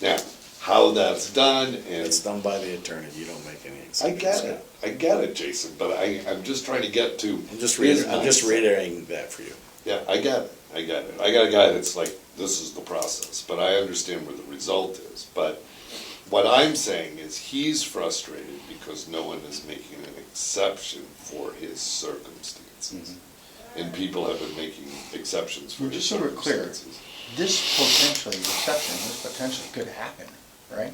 Now, how that's done and. It's done by the attorney, you don't make any I exceptions. get it, Jason, but I'm just trying to get to. I'm just his mindset. reiterating that for you. Yeah, I get it. I got a guy that's like, this is the process, but I understand where the result is. But what I'm saying is he's frustrated because no one is making an exception for his circumstances. And people have been making exceptions for Well, his just so we're clear, circumstances. this potentially could happen, right?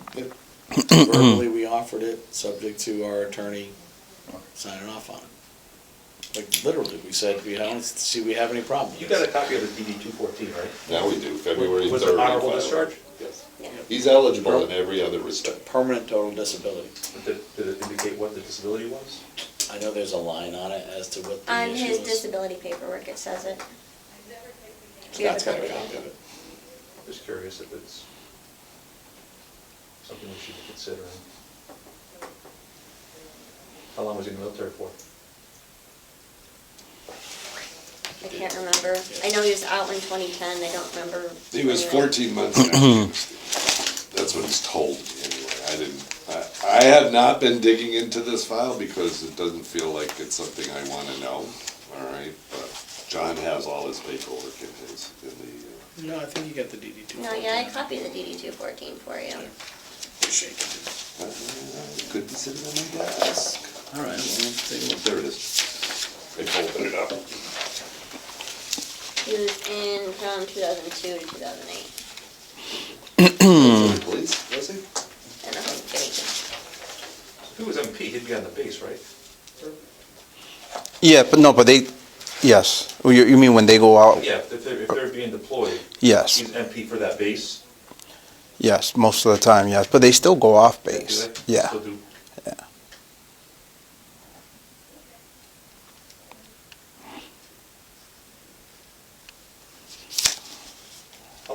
Verbally, we offered it, subject to our attorney signing off on it. Like, literally, we said, we don't see we have any problem. You got a copy of the DD 214, right? Now we do, February 3rd. Was it honorable we filed. discharge? Yes. Yeah. He's eligible in every other respect. Permanent total disability. Did it indicate what the disability was? I know there's a line on it as to what the On issue his is. disability paperwork, it says it. Do you have Scott's a got a copy? copy of it. Just curious if it's something we should be considering. How long was he in the military for? I can't remember. I know he was out in 2010, I don't remember. He was when 14 months in Afghanistan. That's what he's told me anyway. I have not been digging into this file because it doesn't feel like it's something I want to know, all right? But John has all his paperwork in the, No, I think you got the DD 214. No, yeah, I copied the DD 214 for you. You're shaking it. could be sitting on my desk. All right, well, let's take a look. There it is. I folded it up. He was in from 2002 to 2008 Police, was he? in a home base. If he was MP, he'd be on the base, right? Yeah, but they, yes. Oh, you mean when they go out? Yeah, if they're being deployed. Yes. He's MP for that base. Yes, most of the time, yes. But they still go off Do base. they? Yeah. Still do. Yeah.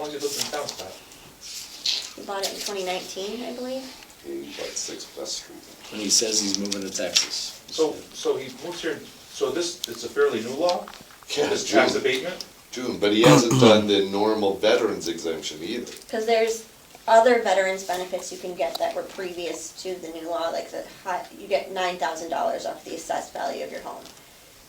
long has he lived in town, Scott? He bought it in 2019, I believe. Like 6 West Street. And he says he's moving to Texas. So he moves here, so it's a fairly new law? Yeah, This tax June. abatement? June, but he hasn't done the normal veterans exemption either. Because there's other veterans benefits you can get that were previous to the new law, like you get $9,000 off the assessed value of your home.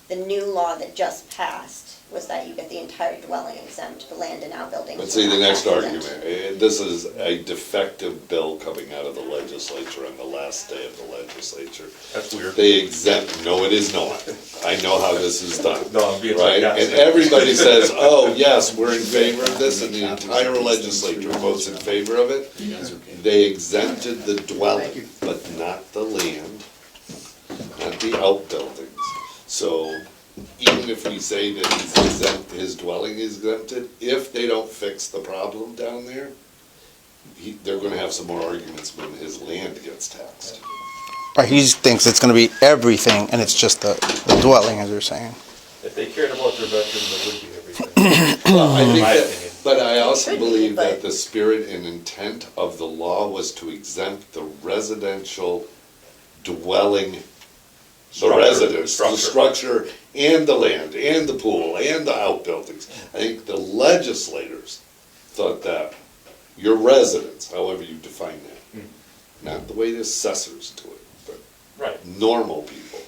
The new law that just passed was that you get the entire dwelling exempt, the land and outbuildings. But see, the are not next tax argument, exempt. this is a defective bill coming out of the legislature on the last day of the legislature. That's weird. They exempt, no, it is not. I know how this is done. No, I'm being Right? sarcastic. And everybody says, oh, yes, we're in favor of this, and the entire legislature votes in favor of it. You guys okay? They exempted the dwelling, but not the land, not the outbuildings. So even if we say that he's exempt, his dwelling is exempted, if they don't fix the problem down there, they're gonna have some more arguments when his land gets taxed. Right, he thinks it's gonna be everything, and it's just the dwelling, as you're saying. If they cared about their veterans, it would be everything. Well, I think In my that, opinion. but I also Could be, believe that but- the spirit and intent of the law was to exempt the residential dwelling, the Structure, residence, the structure. structure, and the land, and the pool, and the outbuildings. I think the legislators thought that your residence, however you define that, not the way the assessors do it, but Right. normal people,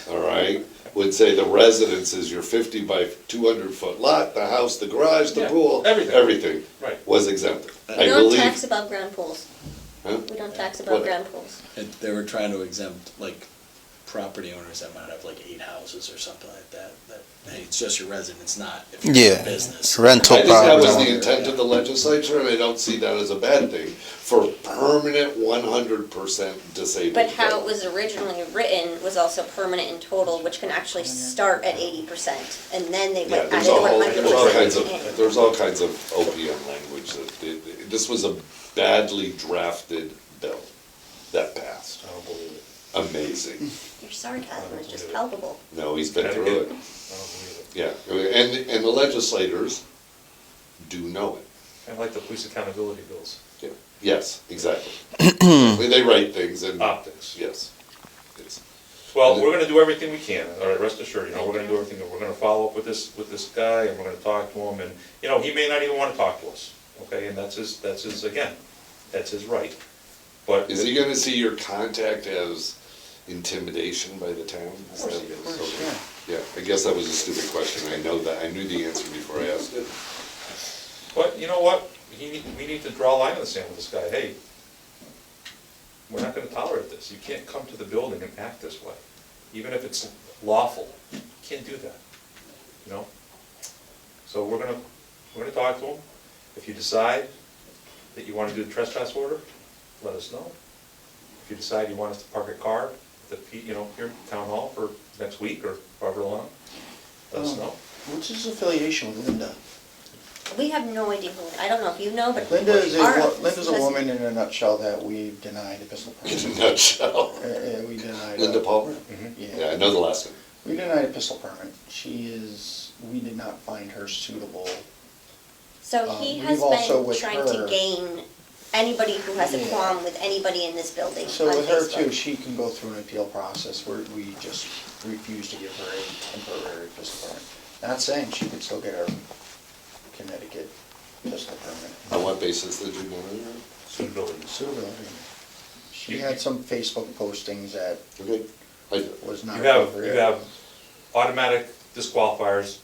all right, would say the residence is your 50 by 200 foot lot, the house, the garage, the Yeah, pool, everything. everything Right. was exempted. We I don't believe, tax above ground pools. huh? We don't tax above What? ground pools. And they were trying to exempt, like, property owners that might have like 8 houses or something like that, hey, it's just your residence, not if you're in Yeah, business. rental I think that was the property. intent of the legislature, and I don't see that as a bad thing for permanent 100% disabled. But how it veterans. was originally written was also permanent in total, which can actually start at 80%, and then they Yeah, went there's added all, 100%. there's all kinds of, in. there's all kinds of OPM language that, this was a badly drafted bill that passed. I don't believe it. Amazing. Your sarcasm is just palpable. No, he's been I through don't it. believe it. Yeah, and the legislators do know it. Kind of like the police accountability bills. Yeah. Yes, exactly. They write things and, Optics. yes. Yes. Well, we're gonna do everything we can, all right, rest assured, we're gonna do everything, we're gonna follow up with this guy, and we're gonna talk to him, and, he may not even wanna talk to us, okay, and that's his, again, that's his right. But. Is he gonna see your contact as intimidation by the town? Of course he is. Of course, Okay. Yeah, I guess that was a stupid question. I know that, I knew the answer before I asked it. But you know what, we need to draw a line in the sand with this guy, hey, we're not gonna tolerate this, you can't come to the building and act this way, even if it's lawful, you can't do that, So we're gonna talk to him, if you decide that you wanna do the trespass order, let us know. If you decide you want us to park a car, here at Town Hall for next week or however long, let us know. What's his affiliation with Linda? We have no idea who, I don't know if you know, but. Linda's our- a woman in a nutshell that we denied a pistol In permit. a nutshell. We denied. Linda Palmer? Yeah, Yeah, I know the last name. we denied a pistol permit. We did not find her suitable. So he We've has also been with trying to her- gain anybody who has a Yeah. qualm with anybody in this building on So with her Facebook. too, she can go through an appeal process where we just refuse to give her a temporary pistol permit. Not saying she could still get her Connecticut pistol permit. On what basis did you know her? Suitability. Suitability. She had some Facebook postings that Okay, I, was not You have appropriate. automatic disqualifiers,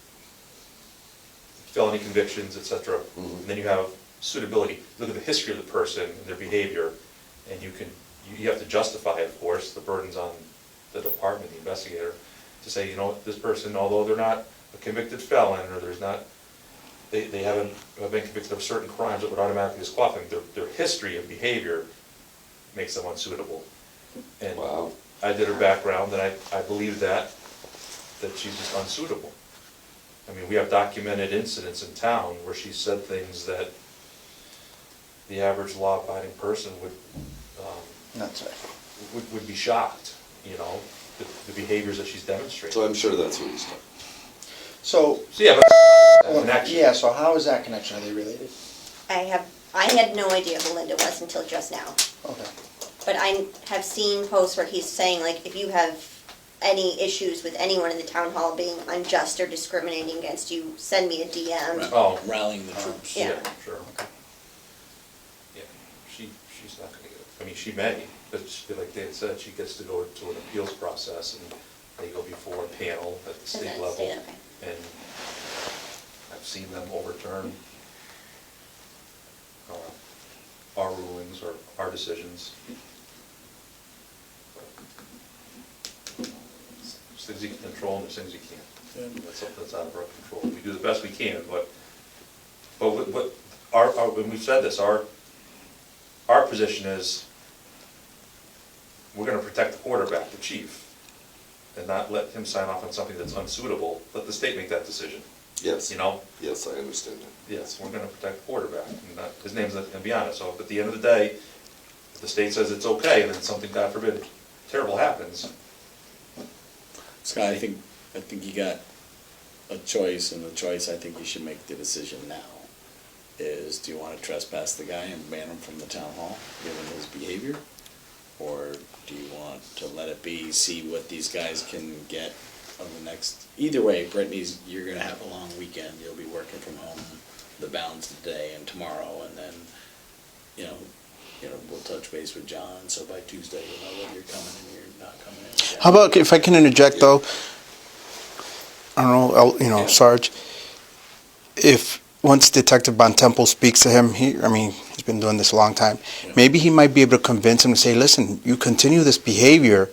felony convictions, etc. Mhm. And then you have suitability. Look at the history of the person and their behavior, and you have to justify, of course, the burdens on the department, the investigator, to say, this person, although they're not a convicted felon, or they haven't been convicted of certain crimes that would automatically disqualify them, their history of behavior makes them unsuitable. And wow. I did her background, and I believe that she's just unsuitable. I mean, we have documented incidents in town where she said things that the average law-abiding person Not say. would be shocked, the behaviors that she's demonstrated. So I'm sure that's what he's talking. So, So, yeah, but well, connection. yeah, so how is that connection? Are they related? I had no idea who Linda was until just now. Okay. But I have seen posts where he's saying, like, if you have any issues with anyone in the town hall being unjust or discriminating against you, send me a DM. Oh. Rallying the troops. Yeah. Sure. Yeah, she's not gonna get it. I mean, she may, but like Dave said, she gets to go to an appeals process, and they go before a panel at the And state that's- level. yeah, okay. And I've seen them overturn our rulings or our decisions. There's things you can control and there's things you can't. Yeah. That's something that's out of our control. We do the best we can, but when we've said this, our position is, we're gonna protect the quarterback, the chief, and not let him sign off on something that's unsuitable. Let the state make that decision, Yes. you know? Yes, I understand that. Yes, we're gonna protect the quarterback, and not, his name's not gonna be on it, so at the end of the day, if the state says it's okay, and then something, God forbid, terrible happens, Scott, I think you got a choice, and the choice I think you should make the decision now is, do you want to trespass the guy and ban him from the town hall, given his behavior? Or do you want to let it be, see what these guys can get on the next, either way, Brittney's, you're gonna have a long weekend, you'll be working from home the balance of the day and tomorrow, and then, you know, we'll touch base with John, so by Tuesday, you'll know whether you're coming in or you're not coming in. How about, if I can interject though, I don't know, Sarge, if, once Detective Bontempo speaks to him, he's been doing this a long time, Yeah. maybe he might be able to convince him to say, listen, you continue this behavior,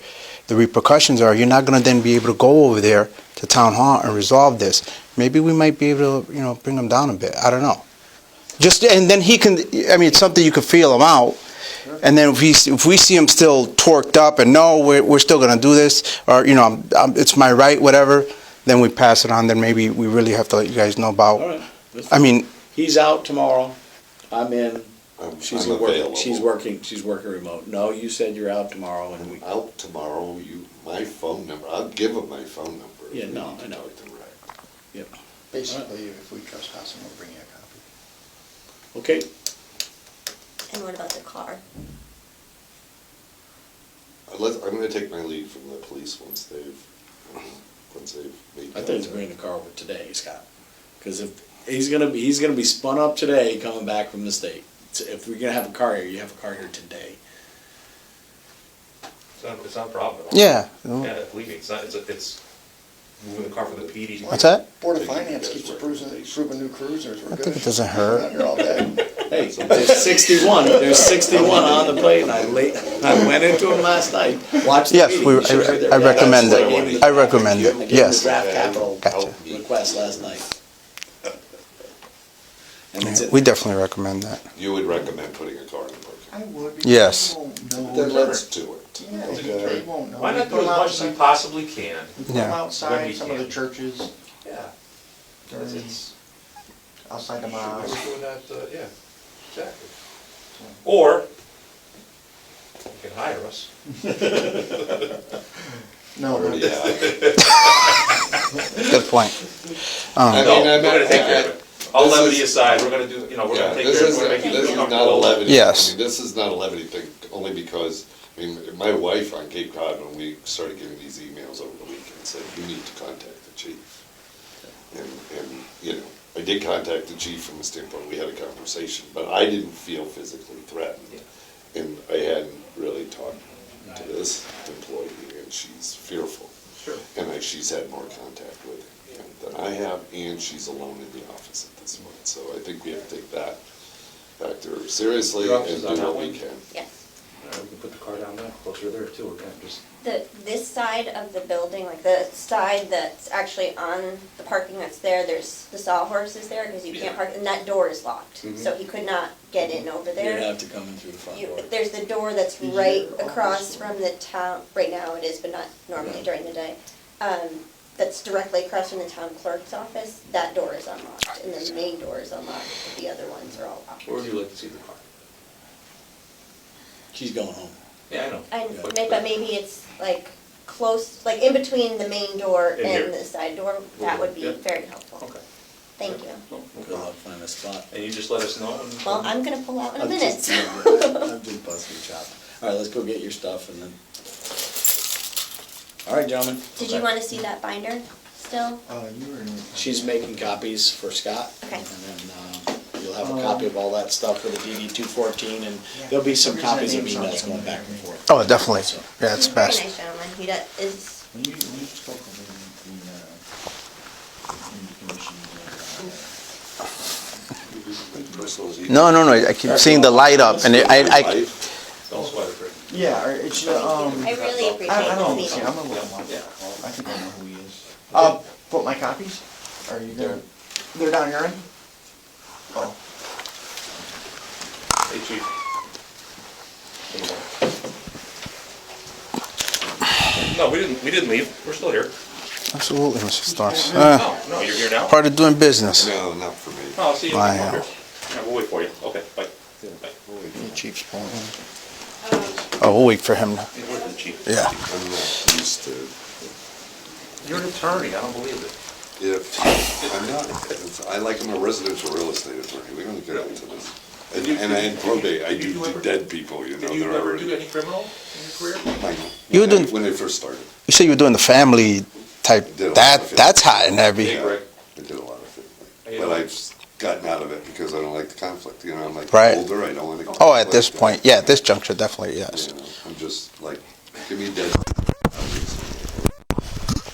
the repercussions are you're not going to then be able to go over there to town hall and resolve this. Maybe we might be able to, bring him down a bit. I don't know. And then he can, it's something you can feel him out. And then if we see him still torqued up and no, we're still going to do this, or, it's my right, whatever, then we pass it on. Then maybe we really have to let you guys know about. All right. He's out tomorrow. I'm in. She's I'm working. available. She's working remote. No, you said you're out tomorrow, and we. Out tomorrow, my phone number, I'll give him my phone number. if Yeah, we no, need to I know. talk to Rick. Yep. Basically, if we trespass him, we'll bring you a copy. Okay. And what about the car? I'm gonna take my leave from the police once they've made I thought he was contact. bringing the car over today, Scott. Because if he's gonna be spun up today, coming back from the state. So if we're gonna have a car here, you have a car here today. it's not a problem at all. Yeah. Yeah, believe me, it's moving the car from the PD. What's that? Board of Thank you Finance guys keeps for approving new cruisers, we're I good. think it doesn't hurt. You're all day. Hey, there's 61. There's 61 on the plate, and I went into them last night. Watched the Yes, meeting. You should have heard their I recommend reaction. it. I gave them I recommend it, I gave them the yes. draft capital Gotcha. request last night. And it's We definitely recommend that. You would recommend putting a car in the parking I lot? would. because Yes. they won't know. Then let's do it. Yeah, Okay. they won't know. Why We not do put as 'em much as we outside- possibly can? we put 'em Yeah. When we outside some of the can. churches, Yeah. during, It's, outside the we're mosque. doing that, yeah, exactly. Or, you can hire us. No, Already but have. Good point. I No, mean, we're gonna take care of it. All this levity is- aside, we're gonna do, we're Yeah, gonna take this care of is, it, we're gonna make this it is not a comfortable. levity. Yes. I mean, this is not a levity thing, only because, my wife on Cape Cod, when we started getting these emails over the weekend, said, you need to contact the chief. And, I did contact the chief from the standpoint, we had a conversation, but I didn't feel physically threatened. Yeah. And I hadn't really talked to this employee, and she's fearful. Sure. And she's had more contact with him than I have, and she's alone in the office at this point. So I think we have to take that factor seriously Your and office is do on that what we one? can. Yes. We can put the car down there, closer there too, again, just. This side of the building, like the side that's actually on the parking that's there, there's the sawhorses there, because you can't park, and that door is locked. So he could not get in over You'd there. have to come in through the front door. There's the door that's Is right your across office from the town, right now it is, but not normally Yeah. during the day. That's directly across from the town clerk's office, that door is unlocked, and the main door is unlocked, but the other ones are all locked. Where would you like to see the car? She's going home. Yeah, I know. But maybe it's like close, like in between the main door In here. and the side door, that would be Yeah. very helpful. Okay. Thank you. No Good problem. luck finding a spot. And you just let us know. Well, I'm gonna pull out in a I'm minute. just- I'm just busting your chops. All right, let's go get your stuff and then. All right, gentlemen. Did you wanna see that binder still? You were in. She's making copies for Scott. Okay. And then you'll have a copy of all that stuff for the DD 214, and there'll be some copies of emails going back and forth. Oh, definitely. So, Yeah, it's He's a very best. nice gentleman. He is, When you spoke of him in the commission. No, I keep seeing the light up, and I Don't sweat it, Rick. Yeah, or it's, I really appreciate I don't this see, meeting. I'm gonna look him up. Yeah. I think I know who he is. Put my copies? Are you there? They're down your end? Oh. Hey, chief. No, we didn't leave. We're still here. absolutely, Mr. Starks. No, you're here now? Part of doing business. No, not for me. Oh, I'll see you I later. know. Yeah, we'll wait for you. Okay, bye. Bye. The chief's pulling in. Oh, we'll wait for him. Hey, where's the chief? Yeah. I'm not used to, You're an attorney, I don't believe it. I'm not, I like, I'm a residential real estate attorney, we don't get into this. And probate, I do dead people, you know, Did you they're ever already. do any criminal in your career? You were doing- When I first started, You say you were doing the family type. Did a lot of it. That's hot and heavy. Yeah, right. I did a lot of it, Hey, but you know- I've gotten out of it because I don't like the conflict, you know, I'm like Right. older, I don't want to. Oh, at this point, yeah, at this juncture, definitely, yes. You know, I'm just like, give me dead.